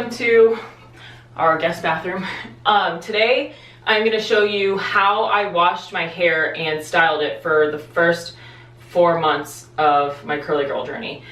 welcome to our guest bathroom. Today I'm going to show you how I washed my hair and styled it for the first 4 months of my curly girl journey.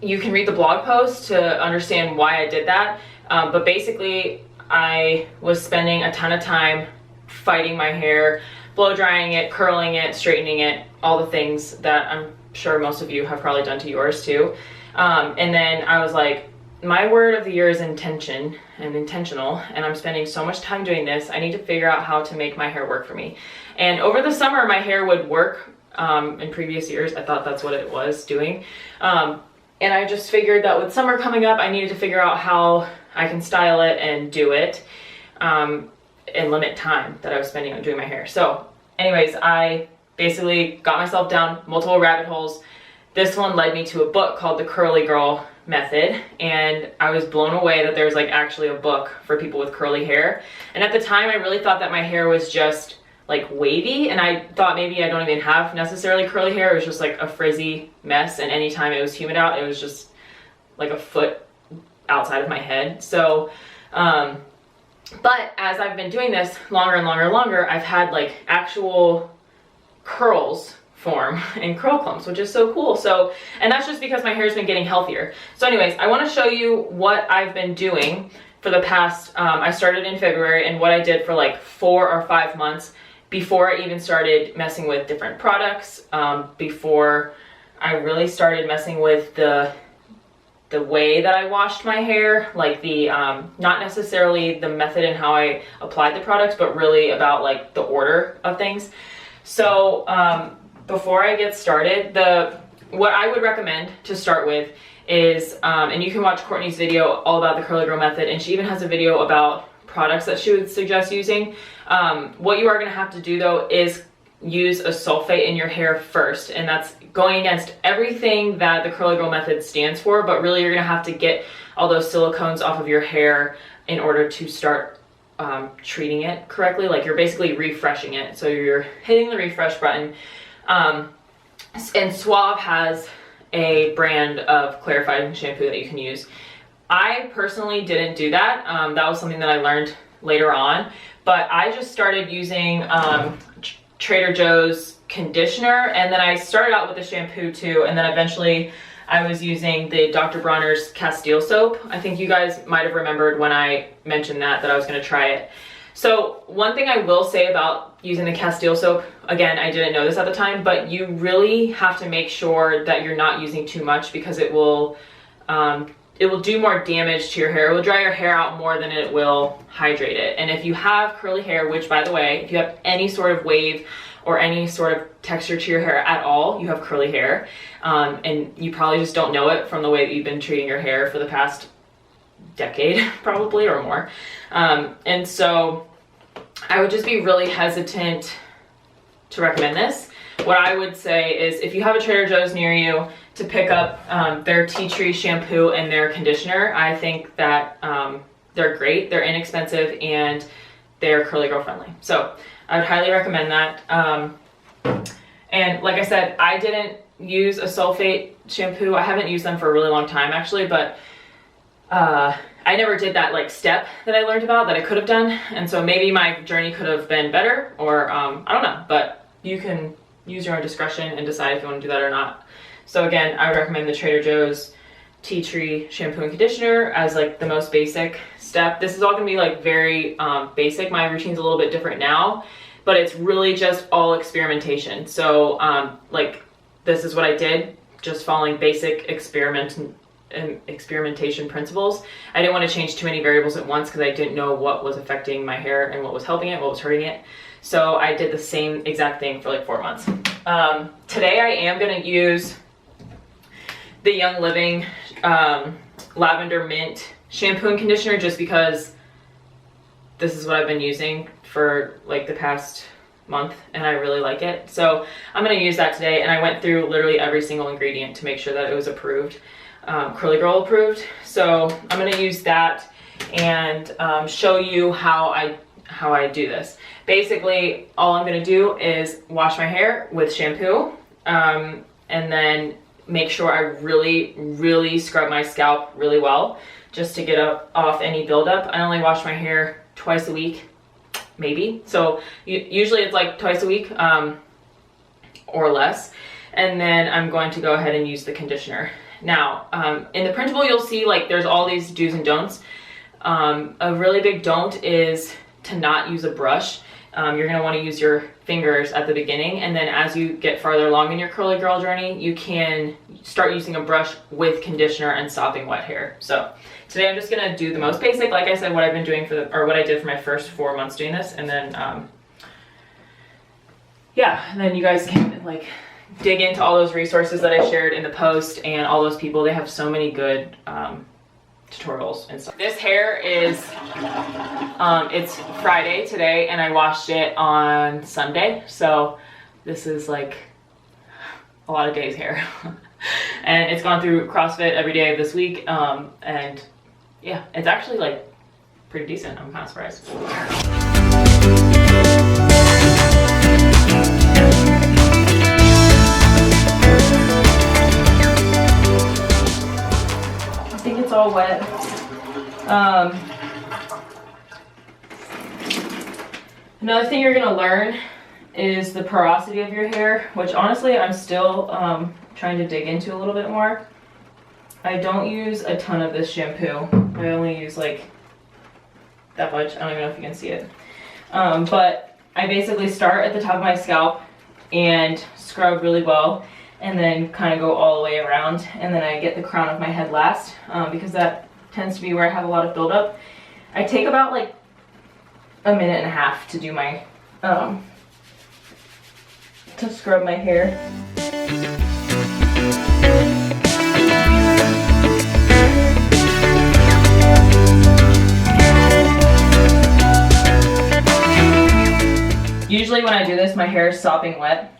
You can read the blog post to understand why I did that, but basically I was spending a ton of time fighting my hair, blow drying it, curling it, straightening it, all the things that I'm sure most of you have probably done to yours too. And then I was like, my word of the year is intentional, and I'm spending so much time doing this. I need to figure out how to make my hair work for me. And over the summer, my hair would work. In previous years, I thought that's what it was doing. And I just figured that with summer coming up, I needed to figure out how I can style it and do it, and limit time that I was spending on doing my hair. So anyways, I basically got myself down multiple rabbit holes. This one led me to a book called The Curly Girl Method, and I was blown away that there's like actually a book for people with curly hair. And at the time, I really thought that my hair was just like wavy, and I thought maybe I don't even have necessarily curly hair. It was just like a frizzy mess, and anytime it was humid out, it was just like a foot outside of my head. So but as I've been doing this longer and longer, I've had like actual curls form and curl clumps, which is so cool. So, and that's just because my hair's been getting healthier. So anyways, I want to show you what I've been doing for the past, I started in February, and what I did for like 4 or 5 months before I even started messing with different products, before I really started messing with the way that I washed my hair, like the, not necessarily the method and how I applied the products, but really about like the order of things. So, before I get started, what I would recommend to start with is, and you can watch Courtney's video all about the Curly Girl Method, and she even has a video about products that she would suggest using. What you are going to have to do though is use a sulfate in your hair first, and that's going against everything that the Curly Girl Method stands for, but really you're going to have to get all those silicones off of your hair in order to start treating it correctly. Like you're basically refreshing it, so you're hitting the refresh button. And Suave has a brand of clarifying shampoo that you can use. I personally didn't do that. That was something that I learned later on, but I just started using Trader Joe's conditioner, and then I started out with the shampoo too, and then eventually I was using the Dr. Bronner's Castile soap. I think you guys might have remembered when I mentioned that I was going to try it. So one thing I will say about using the Castile soap, again, I didn't know this at the time, but you really have to make sure that you're not using too much, because it will do more damage to your hair. It will dry your hair out more than it will hydrate it. And if you have curly hair, which by the way, if you have any sort of wave or any sort of texture to your hair at all, you have curly hair. And you probably just don't know it from the way that you've been treating your hair for the past decade, probably, or more. And so I would just be really hesitant to recommend this. What I would say is, if you have a Trader Joe's near you, to pick up their tea tree shampoo and their conditioner. I think that they're great, they're inexpensive, and they're curly girl friendly. So I would highly recommend that. And like I said, I didn't use a sulfate shampoo. I haven't used them for a really long time actually, but I never did that like step that I learned about that I could have done. And so maybe my journey could have been better, or I don't know, but you can use your own discretion and decide if you want to do that or not. So again, I would recommend the Trader Joe's tea tree shampoo and conditioner as like the most basic step. This is all gonna be like very basic. My routine's a little bit different now, but it's really just all experimentation. So like this is what I did, just following basic experimentation principles. I didn't want to change too many variables at once because I didn't know what was affecting my hair and what was helping it, what was hurting it. So I did the same exact thing for like 4 months. Today I am going to use the Young Living Lavender Mint shampoo and conditioner, just because this is what I've been using for like the past month and I really like it. So I'm going to use that today, and I went through literally every single ingredient to make sure that it was approved, Curly Girl approved. So I'm going to use that and show you how I do this. Basically, all I'm going to do is wash my hair with shampoo, and then make sure I really scrub my scalp really well just to get off any buildup. I only wash my hair twice a week, maybe. So usually it's like twice a week or less. And then I'm going to go ahead and use the conditioner. Now, in the printable, you'll see like there's all these do's and don'ts. A really big don't is to not use a brush. You're gonna wanna use your fingers at the beginning, and then as you get farther along in your curly girl journey, you can start using a brush with conditioner and sopping wet hair. So today I'm just gonna do the most basic, like I said, what I've been doing or what I did for my first 4 months doing this, and then, yeah, and then you guys can like dig into all those resources that I shared in the post and all those people. They have so many good, tutorials and stuff. This hair is it's Friday today and I washed it on Sunday, so this is like a lot of days hair. And it's gone through CrossFit every day of this week, and yeah, it's actually like pretty decent. I'm kind of surprised. I think it's all wet. Another thing you're gonna learn is the porosity of your hair, which honestly I'm still trying to dig into a little bit more. I don't use a ton of this shampoo. I only use like that much. I don't even know if you can see it. But I basically start at the top of my scalp and scrub really well, and then kind of go all the way around, and then I get the crown of my head last, because that tends to be where I have a lot of buildup. I take about like a minute and a half to do my, to scrub my hair. Usually when I do this, my hair is sopping wet.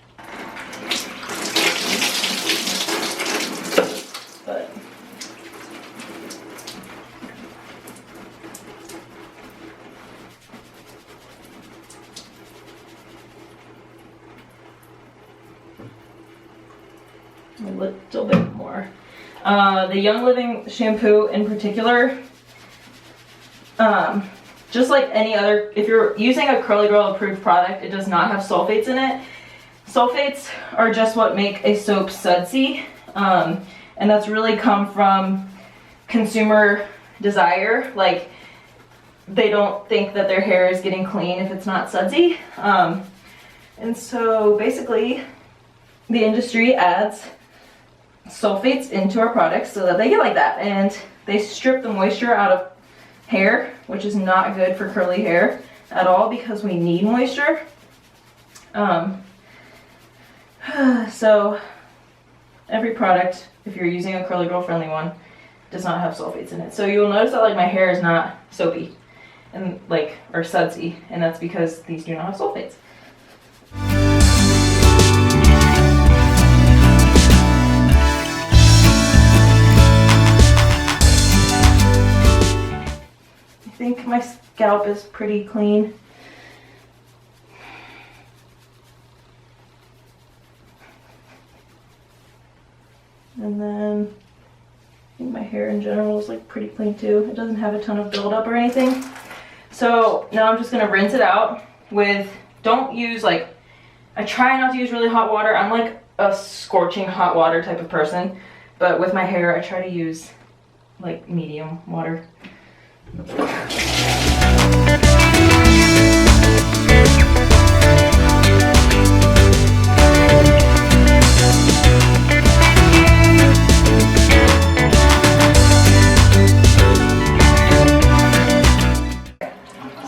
But a little bit more. The Young Living shampoo in particular, just like any other, if you're using a Curly Girl approved product, it does not have sulfates in it. Sulfates are just what make a soap sudsy, and that's really come from consumer desire. Like, they don't think that their hair is getting clean if it's not sudsy. And so basically the industry adds sulfates into our products so that they get like that, and they strip the moisture out of hair, which is not good for curly hair at all because we need moisture. So every product, if you're using a Curly Girl friendly one, does not have sulfates in it. So you'll notice that like my hair is not soapy and like, or sudsy, and that's because these do not have sulfates. I think my scalp is pretty clean. And then I think my hair in general is like pretty clean too. It doesn't have a ton of buildup or anything. So now I'm just gonna rinse it out with, don't use like, I try not to use really hot water. I'm like a scorching hot water type of person, but with my hair I try to use like medium water.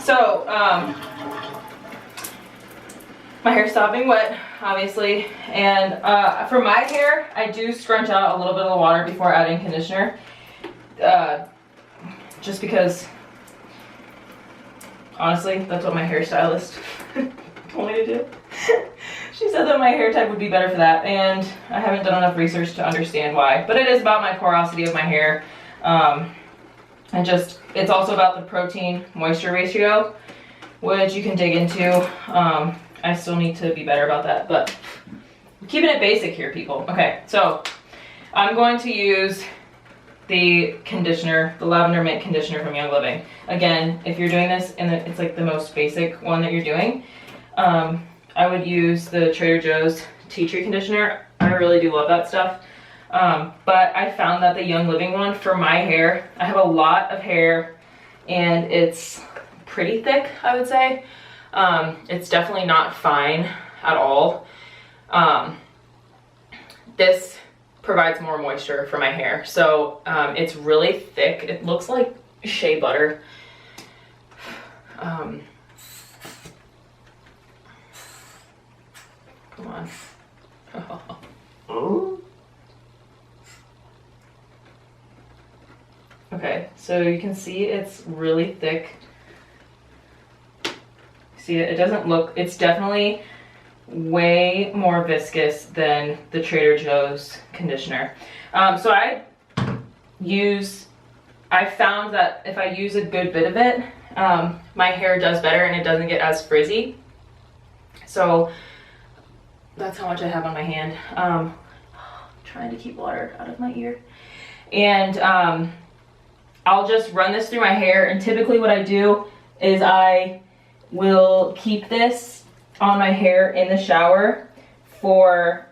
So, my hair's stopping wet, obviously, and for my hair, I do scrunch out a little bit of the water before adding conditioner, just because, honestly, that's what my hairstylist told me to do. She said that my hair type would be better for that, and I haven't done enough research to understand why, but it is about my porosity of my hair. And just, it's also about the protein moisture ratio, which you can dig into. I still need to be better about that, but I'm keeping it basic here, people. Okay, so I'm going to use the conditioner, the Lavender Mint conditioner from Young Living. Again, if you're doing this and it's like the most basic one that you're doing, I would use the Trader Joe's Tea Tree conditioner. I really do love that stuff. But I found that the Young Living one for my hair, I have a lot of hair and it's pretty thick, I would say. It's definitely not fine at all. This provides more moisture for my hair. So it's really thick. It looks like shea butter. Come on. Oh. Okay, so you can see it's really thick. See, it doesn't look, it's definitely way more viscous than the Trader Joe's conditioner. So I found that if I use a good bit of it, my hair does better and it doesn't get as frizzy. So that's how much I have on my hand. Trying to keep water out of my ear. And I'll just run this through my hair, and typically what I do is I will keep this on my hair in the shower for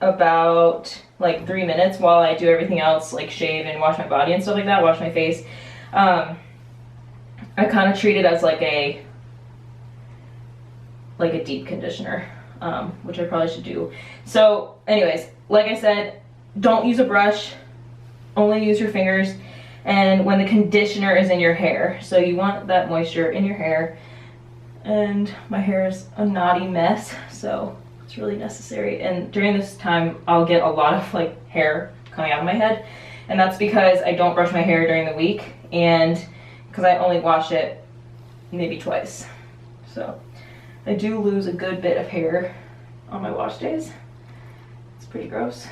about like 3 minutes while I do everything else, like shave and wash my body and stuff like that, wash my face. I kind of treat it as like a deep conditioner, which I probably should do. So anyways, like I said, don't use a brush, only use your fingers, and when the conditioner is in your hair. So you want that moisture in your hair, and my hair is a knotty mess, so it's really necessary. And during this time, I'll get a lot of like hair coming out of my head, and that's because I don't brush my hair during the week, and because I only wash it maybe twice. So I do lose a good bit of hair on my wash days. It's pretty gross.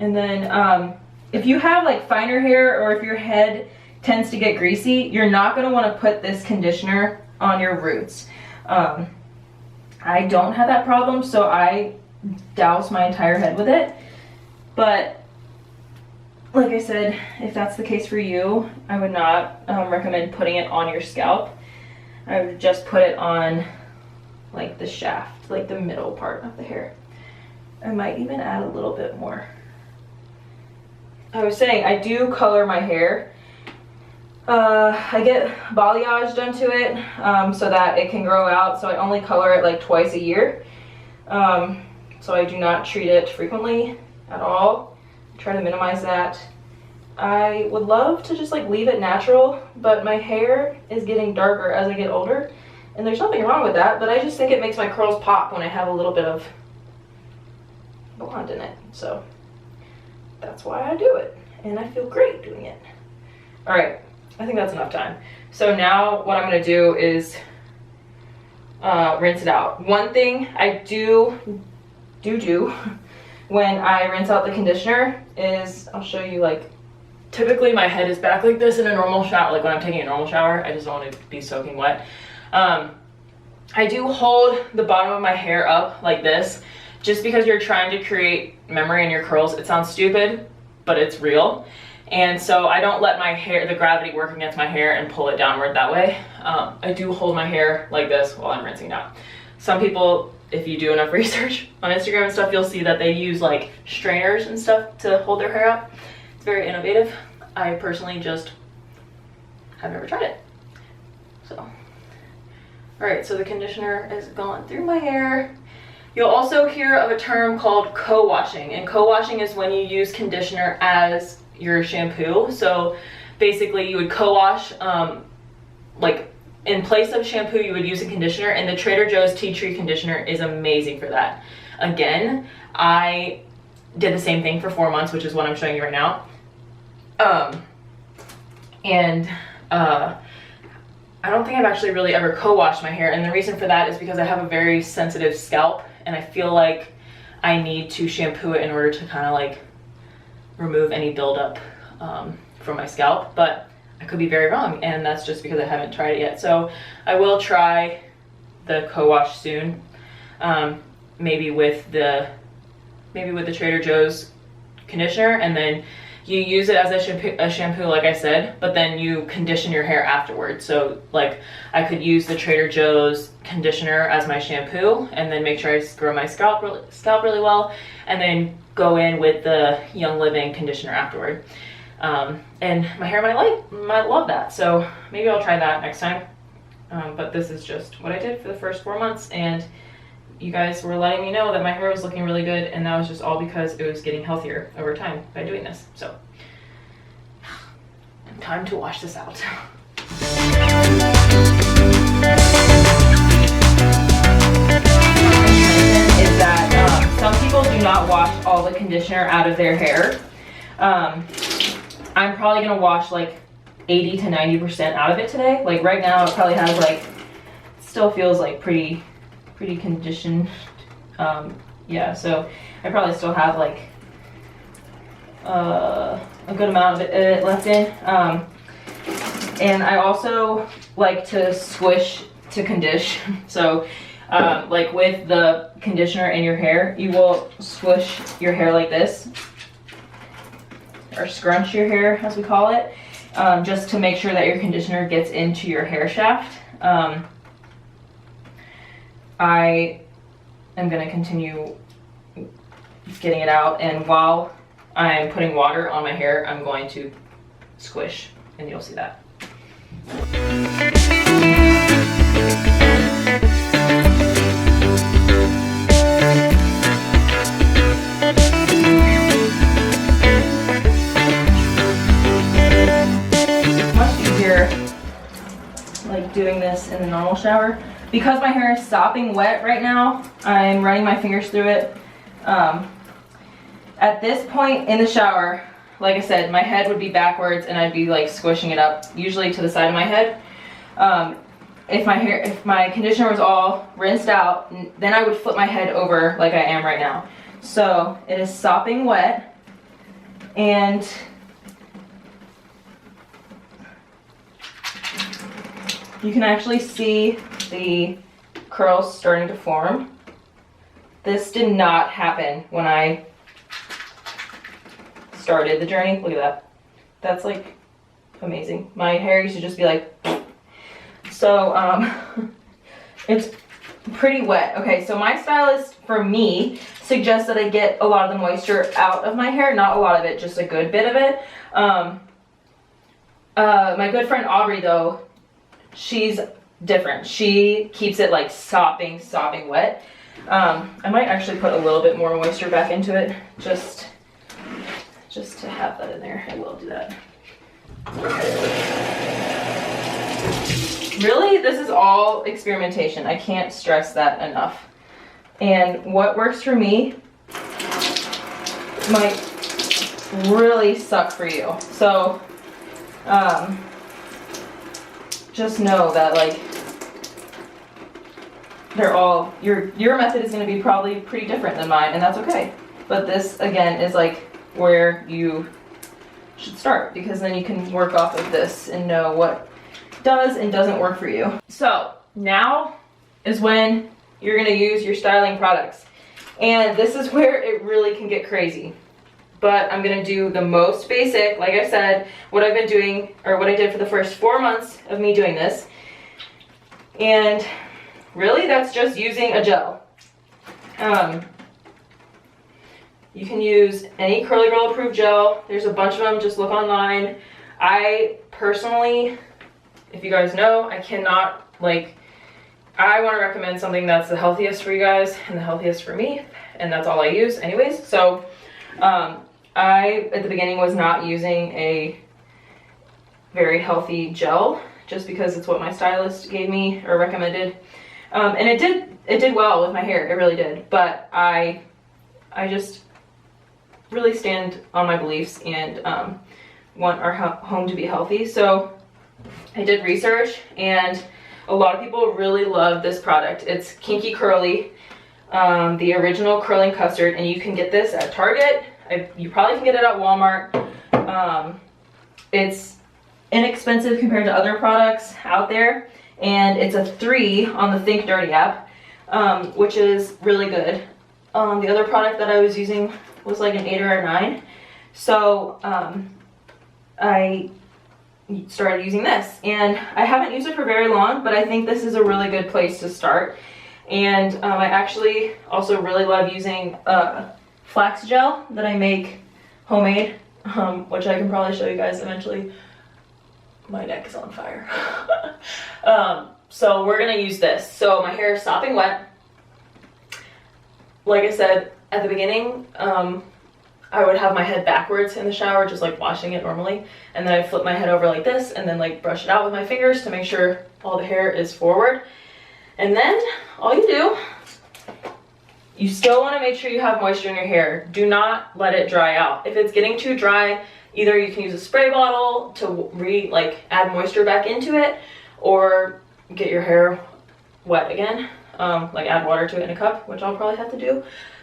And then if you have like finer hair, or if your head tends to get greasy, you're not going to want to put this conditioner on your roots. I don't have that problem, so I douse my entire head with it. But like I said, if that's the case for you, I would not recommend putting it on your scalp. I would just put it on like the shaft, like the middle part of the hair. I might even add a little bit more. I was saying, I do color my hair. I get balayage done to it so that it can grow out, so I only color it like twice a year. So I do not treat it frequently at all. Try to minimize that. I would love to just like leave it natural, but my hair is getting darker as I get older, and there's nothing wrong with that, but I just think it makes my curls pop when I have a little bit of blonde in it. So that's why I do it, and I feel great doing it. All right, I think that's enough time. So now what I'm gonna do is rinse it out. One thing I do when I rinse out the conditioner is, I'll show you, like, typically my head is back like this in a normal shower, like when I'm taking a normal shower. I just don't want to be soaking wet. I do hold the bottom of my hair up like this, just because you're trying to create memory in your curls. It sounds stupid, but it's real. And so I don't let my hair, the gravity work against my hair and pull it downward that way. I do hold my hair like this while I'm rinsing it out. Some people, if you do enough research on Instagram and stuff, you'll see that they use like strainers and stuff to hold their hair up. It's very innovative. I personally just have never tried it. So, all right, so the conditioner is going through my hair. You'll also hear of a term called co-washing, and co-washing is when you use conditioner as your shampoo. So basically you would co-wash, like in place of shampoo you would use a conditioner, and the Trader Joe's Tea Tree conditioner is amazing for that. Again, I did the same thing for 4 months, which is what I'm showing you right now. I don't think I've actually really ever co-washed my hair, and the reason for that is because I have a very sensitive scalp, and I feel like I need to shampoo it in order to kind of like remove any buildup from my scalp. But I could be very wrong, and that's just because I haven't tried it yet. So I will try the co-wash soon. maybe with the Trader Joe's conditioner, and then you use it as a shampoo, like I said, but then you condition your hair afterwards. So like I could use the Trader Joe's conditioner as my shampoo, and then make sure I grow my scalp really well, and then go in with the Young Living conditioner afterward. And my hair might love that. So maybe I'll try that next time. But this is just what I did for the first 4 months, and you guys were letting me know that my hair was looking really good, and that was just all because it was getting healthier over time by doing this. So time to wash this out. Is that some people do not wash all the conditioner out of their hair. I'm probably gonna wash like 80 to 90% out of it today. Like right now it probably has like, still feels like pretty conditioned. Yeah, so I probably still have like a good amount of it left in. And I also like to squish to condition. So like with the conditioner in your hair, you will squish your hair like this, or scrunch your hair as we call it, just to make sure that your conditioner gets into your hair shaft. I am going to continue getting it out, and while I'm putting water on my hair, I'm going to squish, and you'll see that. It's much easier like doing this in the normal shower. Because my hair is sopping wet right now, I'm running my fingers through it. At this point in the shower, like I said, my head would be backwards and I'd be like squishing it up, usually to the side of my head. If my conditioner was all rinsed out, then I would flip my head over like I am right now. So it is sopping wet, and you can actually see the curls starting to form. This did not happen when I started the journey. Look at that. That's like amazing. My hair used to just be like, so it's pretty wet. Okay, so my stylist, for me, suggests that I get a lot of the moisture out of my hair. Not a lot of it, just a good bit of it. My good friend Aubrey, though, she's different. She keeps it like sopping wet. I might actually put a little bit more moisture back into it, just to have that in there. I will do that. Really, this is all experimentation. I can't stress that enough. And what works for me might really suck for you. So just know that like they're all, your method is going to be probably pretty different than mine, and that's okay. But this again is like where you should start, because then you can work off of this and know what does and doesn't work for you. So now is when you're going to use your styling products, and this is where it really can get crazy. But I'm going to do the most basic, like I said, what I've been doing, or what I did for the first 4 months of me doing this. And really, that's just using a gel. You can use any Curly Girl approved gel. There's a bunch of them, just look online. I personally, if you guys know, I cannot, like, I want to recommend something that's the healthiest for you guys and the healthiest for me, and that's all I use anyways. So I, at the beginning, was not using a very healthy gel, just because it's what my stylist gave me or recommended. And it did well with my hair, it really did. But I just really stand on my beliefs and want our home to be healthy. So I did research, and a lot of people really love this product. It's Kinky Curly, the original curling custard, and you can get this at Target. You probably can get it at Walmart. It's inexpensive compared to other products out there, and it's a 3 on the Think Dirty app. which is really good. The other product that I was using was like an 8 or a 9. So I started using this, and I haven't used it for very long, but I think this is a really good place to start. And I actually also really love using flax gel that I make homemade, which I can probably show you guys eventually. My neck is on fire. So we're gonna use this. So my hair is sopping wet. Like I said at the beginning, I would have my head backwards in the shower, just like washing it normally. And then I flip my head over like this and then like brush it out with my fingers to make sure all the hair is forward. And then all you do, you still want to make sure you have moisture in your hair. Do not let it dry out. If it's getting too dry, either you can use a spray bottle to add moisture back into it, or get your hair wet again, like add water to it in a cup, which I'll probably have to do.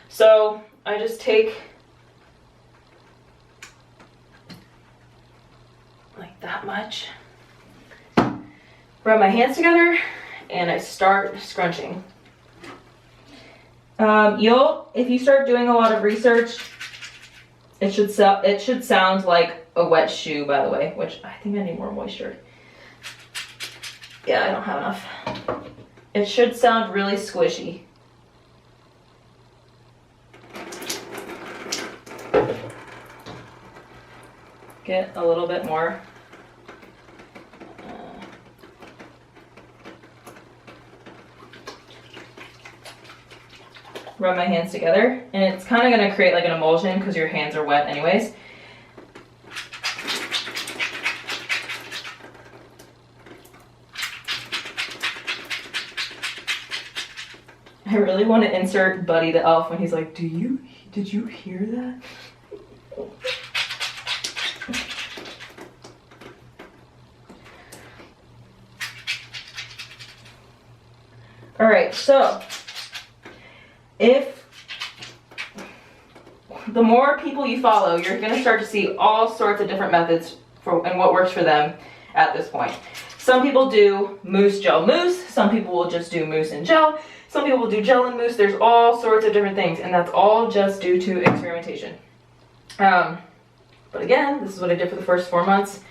So I just take like that much, rub my hands together, and I start scrunching. If you start doing a lot of research, it should sound like a wet shoe, by the way, which I think I need more moisture. Yeah, I don't have enough. It should sound really squishy. Get a little bit more. Rub my hands together, and it's kind of going to create like an emulsion because your hands are wet anyways. I really want to insert Buddy the Elf when he's like, did you hear that? All right, so if the more people you follow, you're going to start to see all sorts of different methods and what works for them at this point. Some people do mousse, gel, mousse. Some people will just do mousse and gel. Some people will do gel and mousse. There's all sorts of different things, and that's all just due to experimentation. But again, this is what I did for the first 4 months.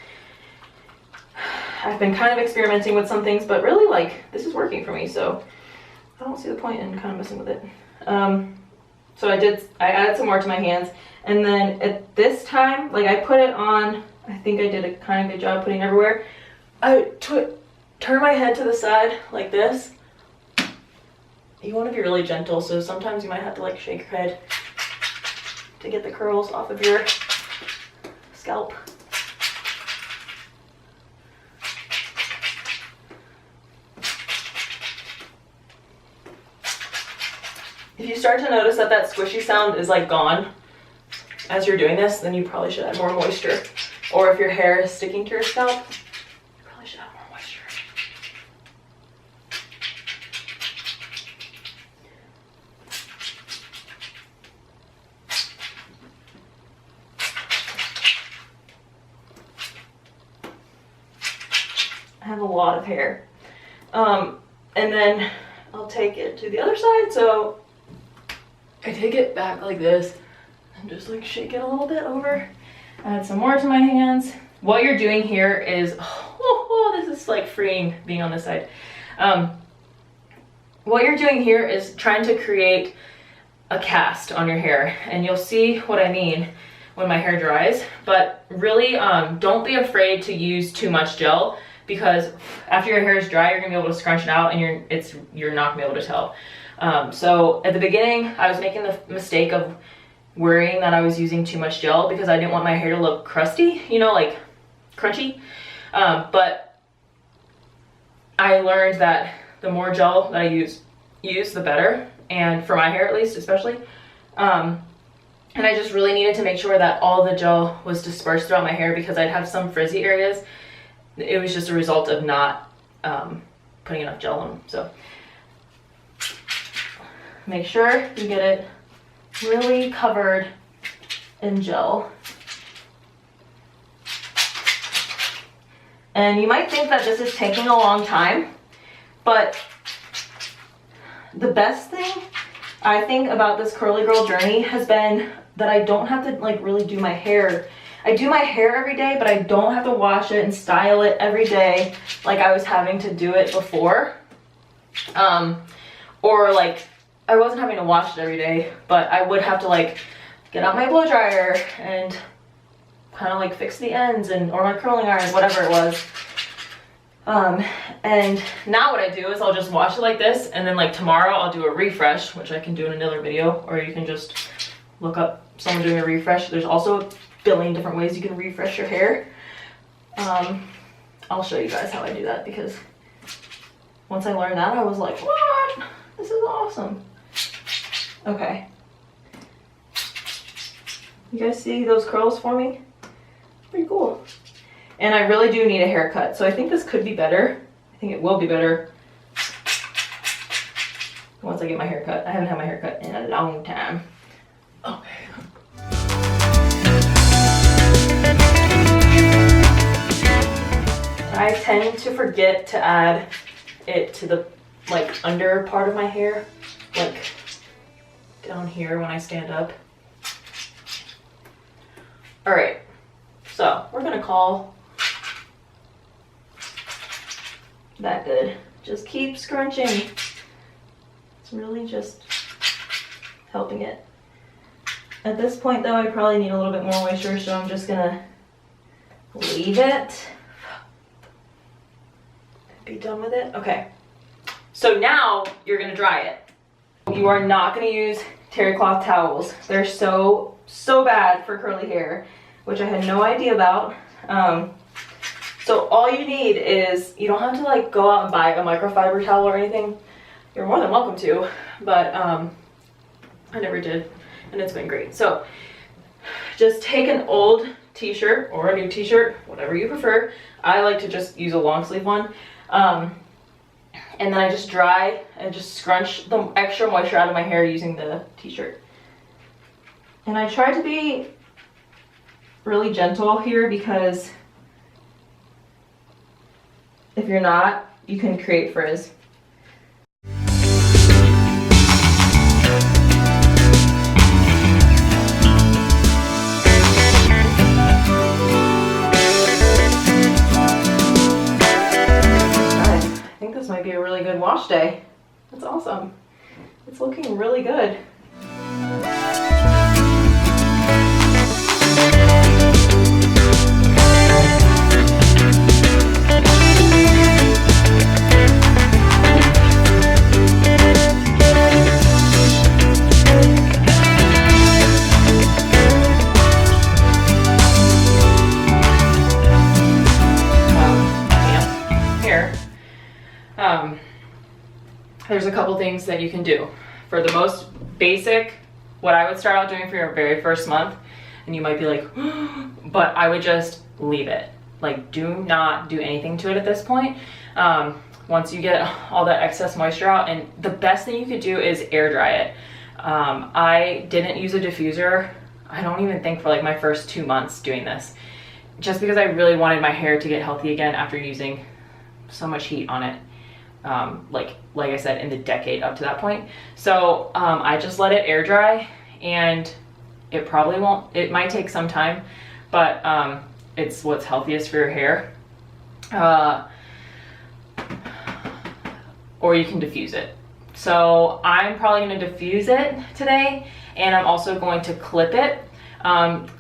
I've been kind of experimenting with some things, but really, like, this is working for me, so I don't see the point in kind of messing with it. So I added some more to my hands, and then at this time, like, I put it on, I think I did a kind of good job putting it everywhere. I turn my head to the side like this. You want to be really gentle, so sometimes you might have to like shake your head to get the curls off of your scalp. If you start to notice that that squishy sound is like gone as you're doing this, then you probably should add more moisture. Or if your hair is sticking to your scalp, you probably should add more moisture. I have a lot of hair. And then I'll take it to the other side, so I take it back like this and just like shake it a little bit over. Add some more to my hands. What you're doing here is, this is like freeing being on this side. What you're doing here is trying to create a cast on your hair, and you'll see what I mean when my hair dries. But really, don't be afraid to use too much gel, because after your hair is dry, you're gonna be able to scrunch it out, and you're not gonna be able to tell. So at the beginning, I was making the mistake of worrying that I was using too much gel because I didn't want my hair to look crusty, you know, like crunchy. But I learned that the more gel that I use the better, and for my hair at least, especially. And I just really needed to make sure that all the gel was dispersed throughout my hair because I'd have some frizzy areas. It was just a result of not putting enough gel on. So make sure you get it really covered in gel. And you might think that this is taking a long time, but the best thing I think about this curly girl journey has been that I don't have to like really do my hair. I do my hair every day, but I don't have to wash it and style it every day like I was having to do it before. Or like I wasn't having to wash it every day, but I would have to like get out my blow dryer and kind of like fix the ends and or my curling iron, whatever it was. And now what I do is I'll just wash it like this, and then like tomorrow I'll do a refresh, which I can do in another video, or you can just look up someone doing a refresh. There's also a billion different ways you can refresh your hair. I'll show you guys how I do that, because once I learned that I was like, what? This is awesome. Okay. You guys see those curls for me? Pretty cool. And I really do need a haircut, so I think this could be better. I think it will be better once I get my haircut. I haven't had my haircut in a long time. Okay. I tend to forget to add it to the like under part of my hair, like down here when I stand up. All right, so we're gonna call that good. Just keep scrunching. It's really just helping it. At this point though, I probably need a little bit more moisture, so I'm just gonna leave it. Be done with it. Okay. So now you're gonna dry it. You are not gonna use terry cloth towels. They're so bad for curly hair, which I had no idea about. So all you need is, you don't have to like go out and buy a microfiber towel or anything. You're more than welcome to, but I never did, and it's been great. So just take an old t-shirt or a new t-shirt, whatever you prefer. I like to just use a long sleeve one. And then I just dry and just scrunch the extra moisture out of my hair using the t-shirt. And I try to be really gentle here, because if you're not, you can create frizz. I think this might be a really good wash day. That's awesome. It's looking really good. There's a couple things that you can do. For the most basic, what I would start out doing for your very first month, and you might be like, but I would just leave it. Like, do not do anything to it at this point. Once you get all that excess moisture out, and the best thing you could do is air dry it. I didn't use a diffuser, I don't even think, for like my first 2 months doing this, just because I really wanted my hair to get healthy again after using so much heat on it. Like I said, in the decade up to that point. So I just let it air dry, and it probably won't, it might take some time, but it's what's healthiest for your hair. Or you can diffuse it. So I'm probably going to diffuse it today, and I'm also going to clip it.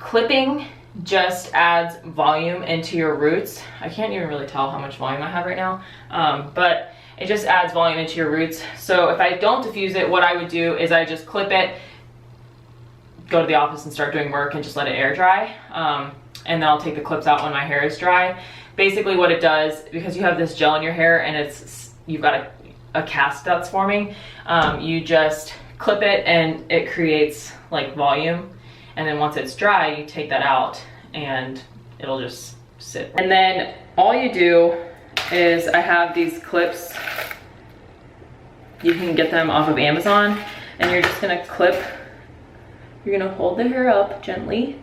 Clipping just adds volume into your roots. I can't even really tell how much volume I have right now, but it just adds volume into your roots. So if I don't diffuse it, what I would do is I just clip it, go to the office and start doing work, and just let it air dry. And then I'll take the clips out when my hair is dry. Basically what it does, because you have this gel in your hair and you've got a cast that's forming, you just clip it and it creates like volume. And then once it's dry, you take that out and it'll just sit. And then all you do is, I have these clips, you can get them off of Amazon, and you're just gonna clip, you're gonna hold the hair up gently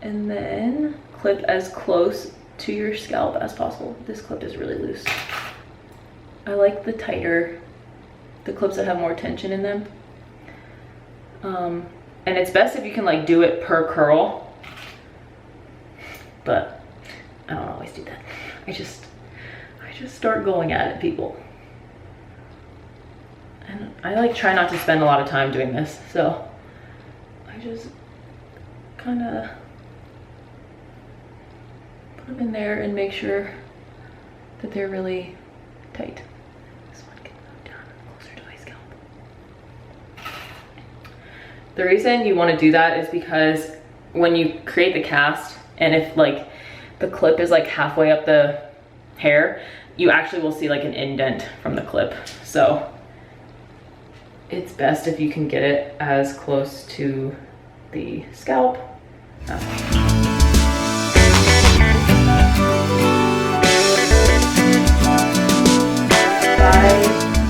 and then clip as close to your scalp as possible. This clip is really loose. I like the tighter the clips that have more tension in them. And it's best if you can like do it per curl, but I don't always do that. I just start going at it, people. And I like try not to spend a lot of time doing this, so I just kind of put them in there and make sure that they're really tight. This one can move down closer to my scalp. The reason you want to do that is because when you create the cast, and if like the clip is like halfway up the hair, you actually will see like an indent from the clip. So it's best if you can get it as close to the scalp. By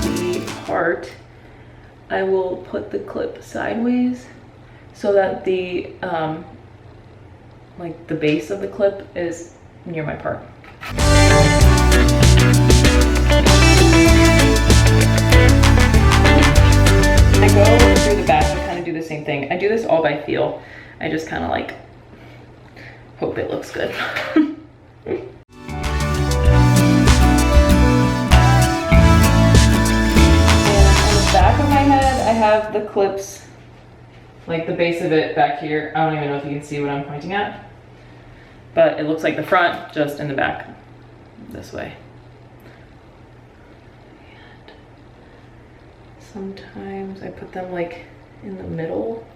the heart, I will put the clip sideways so that the like the base of the clip is near my part. I go through the back and kind of do the same thing. I do this all by feel. I just kind of like hope it looks good. And on the back of my head, I have the clips, like the base of it back here. I don't even know if you can see what I'm pointing at, but it looks like the front, just in the back, this way. And sometimes I put them like in the middle,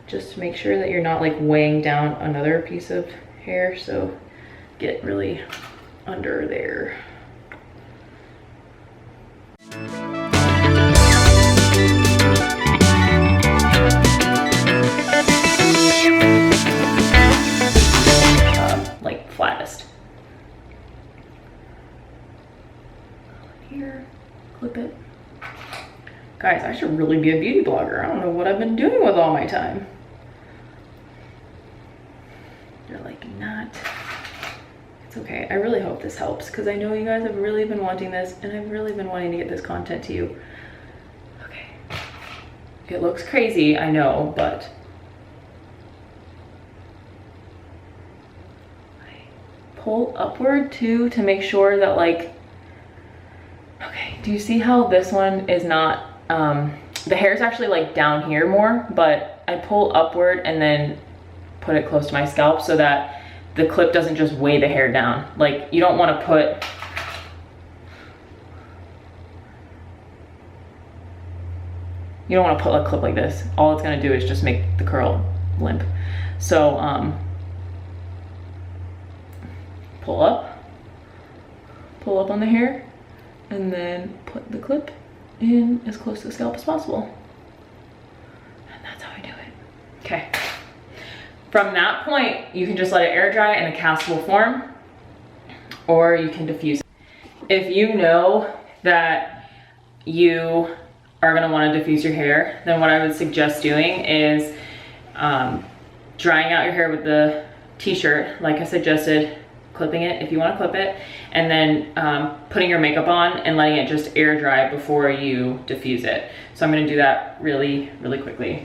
just to make sure that you're not like weighing down another piece of hair, so get really under there. Like flattest. Here, clip it. Guys, I should really be a beauty blogger. I don't know what I've been doing with all my time. You're like, not. It's okay. I really hope this helps because I know you guys have really been wanting this and I've really been wanting to get this content to you. Okay. It looks crazy, I know, but pull upward too to make sure that like, okay, do you see how this one is not, the hair is actually like down here more, but I pull upward and then put it close to my scalp so that the clip doesn't just weigh the hair down. Like you don't want to put, a clip like this. All it's gonna do is just make the curl limp. So, pull up on the hair, and then put the clip in as close to the scalp as possible. And that's how I do it. Okay. From that point, you can just let it air dry and the cast will form, or you can diffuse it. If you know that you are gonna wanna diffuse your hair, then what I would suggest doing is drying out your hair with the t-shirt, like I suggested, clipping it if you want to clip it, and then putting your makeup on and letting it just air dry before you diffuse it. So I'm going to do that really, really quickly.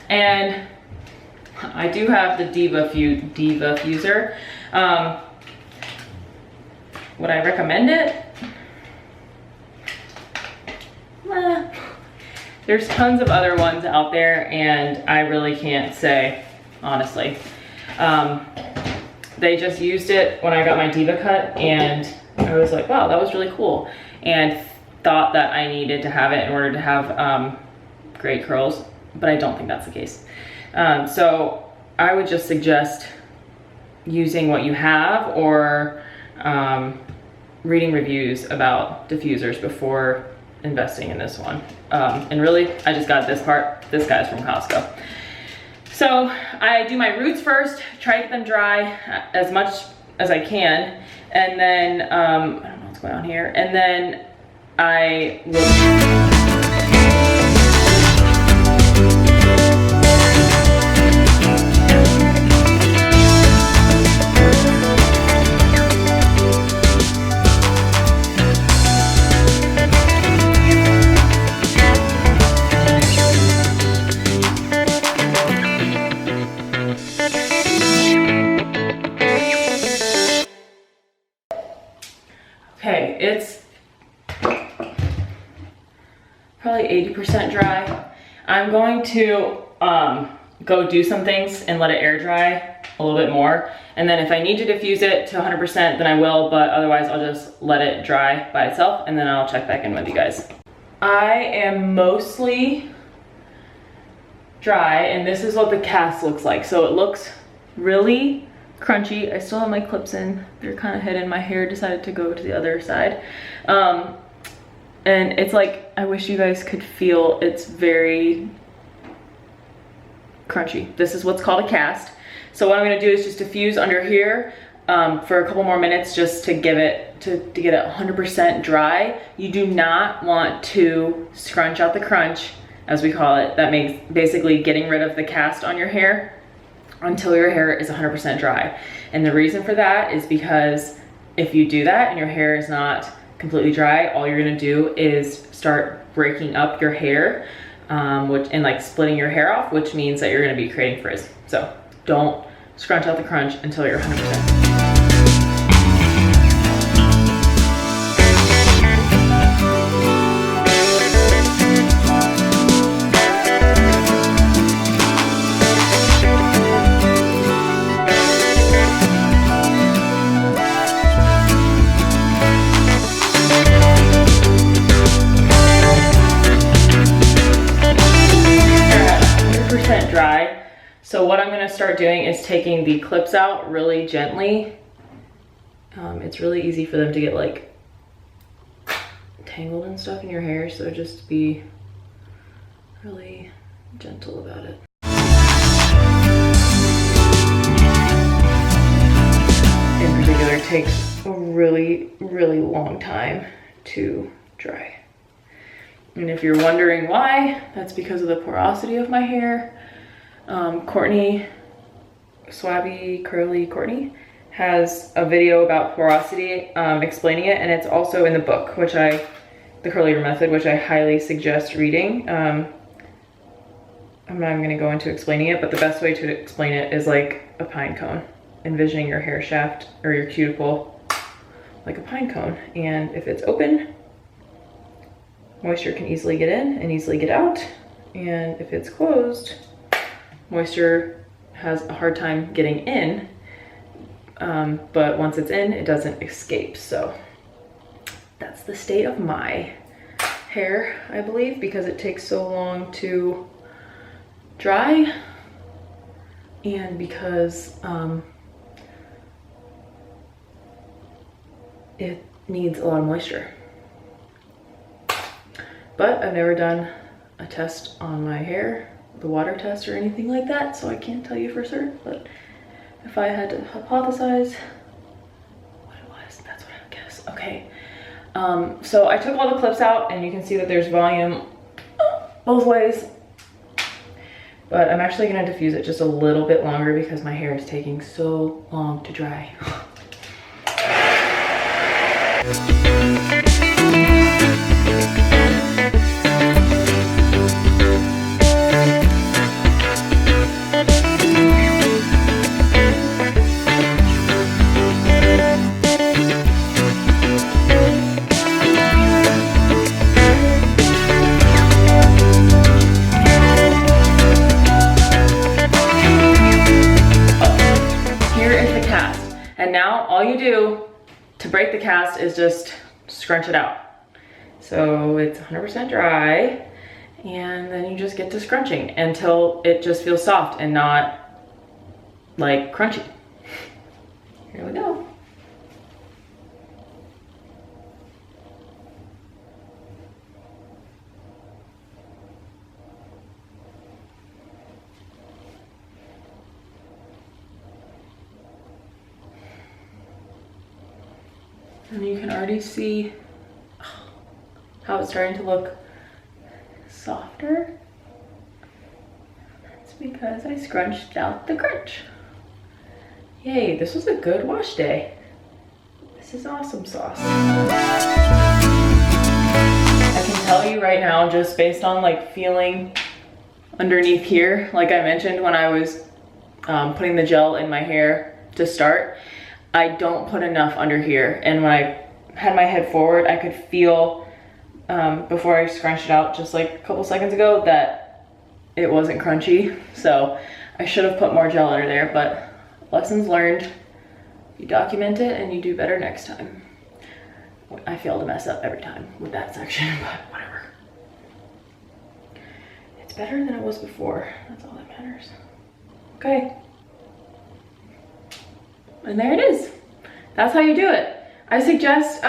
And I do have the Diva Fuser. Would I recommend it? There's tons of other ones out there, and I really can't say, honestly. They just used it when I got my Diva cut, and I was like, wow, that was really cool. And thought that I needed to have it in order to have great curls, but I don't think that's the case. So I would just suggest using what you have, or reading reviews about diffusers before investing in this one. And really, I just got this part. This guy's from Costco. So I do my roots first, try to get them dry as much as I can, and then, I don't know what's going on here, and then I will... Okay, it's probably 80% dry. I'm going to go do some things and let it air dry a little bit more. And then if I need to diffuse it to 100%, then I will, but otherwise I'll just let it dry by itself, and then I'll check back in with you guys. I am mostly dry, and this is what the cast looks like. So it looks really crunchy. I still have my clips in. They're kind of hidden. My hair decided to go to the other side. And it's like, I wish you guys could feel, it's very crunchy. This is what's called a cast. So what I'm gonna do is just diffuse under here for a couple more minutes, just to give it, to get it 100% dry. You do not want to scrunch out the crunch, as we call it. That makes basically getting rid of the cast on your hair until your hair is 100% dry. And the reason for that is because if you do that and your hair is not completely dry, all you're gonna do is start breaking up your hair, and like splitting your hair off, which means that you're gonna be creating frizz. So don't scrunch out the crunch until you're 100%. Dry. So what I'm going to start doing is taking the clips out really gently. It's really easy for them to get like tangled and stuff in your hair, so just be really gentle about it. In particular, it takes a really, really long time to dry. And if you're wondering why, that's because of the porosity of my hair. Courtney, Swabby Curly Courtney, has a video about porosity explaining it, and it's also in the book, the Curlier Method, which I highly suggest reading. I'm not even gonna go into explaining it, but the best way to explain it is like a pine cone, envisioning your hair shaft or your cuticle like a pine cone. And if it's open, moisture can easily get in and easily get out. And if it's closed, moisture has a hard time getting in, but once it's in, it doesn't escape. So that's the state of my hair, I believe, because it takes so long to dry, and because it needs a lot of moisture. But I've never done a test on my hair, the water test or anything like that, so I can't tell you for certain. But if I had to hypothesize what it was, that's what I would guess. Okay, so I took all the clips out, and you can see that there's volume both ways, but I'm actually gonna diffuse it just a little bit longer because my hair is taking so long to dry. now all you do to break the cast is just scrunch it out. So it's 100% dry, and then you just get to scrunching until it just feels soft and not like crunchy. Here we go. And you can already see how it's starting to look softer. That's because I scrunched out the crunch. Yay, this was a good wash day. This is awesome sauce. I can tell you right now, just based on like feeling underneath here, like I mentioned when I was putting the gel in my hair to start, I don't put enough under here. And when I had my head forward, I could feel before I scrunched it out just like a couple seconds ago that it wasn't crunchy. So I should have put more gel under there, but lessons learned. You document it and you do better next time. I fail to mess up every time with that section, but whatever. It's better than it was before. That's all that matters. Okay. And there it is. That's how you do it. I suggest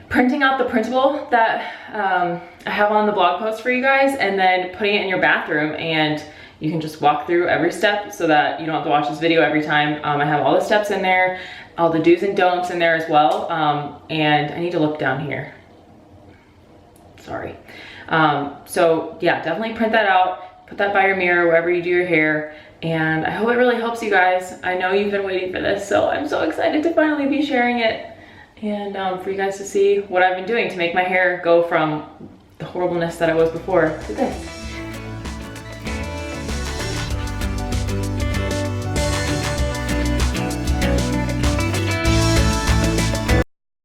printing out the printable that I have on the blog post for you guys, and then putting it in your bathroom, and you can just walk through every step so that you don't have to watch this video every time. I have all the steps in there, all the do's and don'ts in there as well. And I need to look down here. Sorry. So yeah, definitely print that out, put that by your mirror, wherever you do your hair. And I hope it really helps you guys. I know you've been waiting for this, so I'm so excited to finally be sharing it. And for you guys to see what I've been doing to make my hair go from the horribleness that it was before to this.